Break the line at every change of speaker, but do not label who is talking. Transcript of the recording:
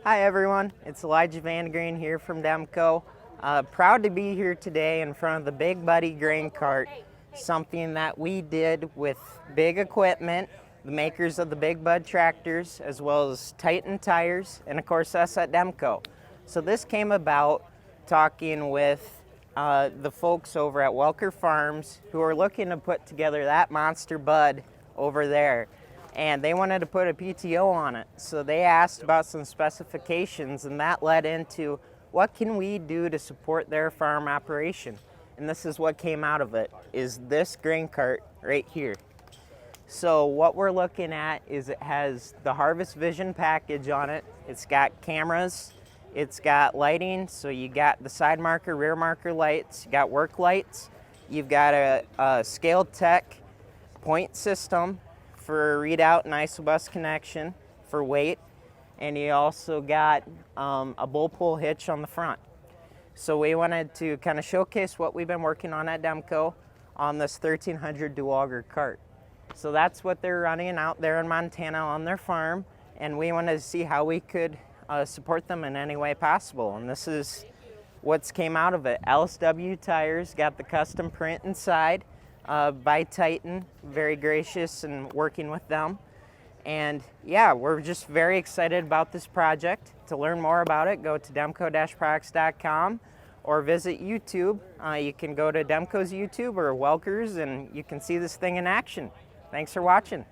Hi everyone, it's Elijah Van Green here from Demco. Proud to be here today in front of the Big Buddy grain cart, something that we did with big equipment, the makers of the Big Bud tractors, as well as Titan tires, and of course us at Demco. So this came about talking with the folks over at Welker Farms who are looking to put together that monster bud over there. And they wanted to put a PTO on it. So they asked about some specifications, and that led into what can we do to support their farm operation. And this is what came out of it, is this grain cart right here. So what we're looking at is it has the Harvest Vision package on it. It's got cameras, it's got lighting, so you got the side marker, rear marker lights, you got work lights, you've got a Scale Tech point system for readout and isobus connection for weight, and you also got a bull pull hitch on the front. So we wanted to kind of showcase what we've been working on at Demco on this 1300 dual-auger cart. So that's what they're running out there in Montana on their farm, and we wanted to see how we could support them in any way possible. And this is what's came out of it. LSW tires, got the custom print inside by Titan, very gracious in working with them. And yeah, we're just very excited about this project. To learn more about it, go to demco-products.com or visit YouTube. You can go to Demco's YouTube or Welker's and you can see this thing in action. Thanks for watching.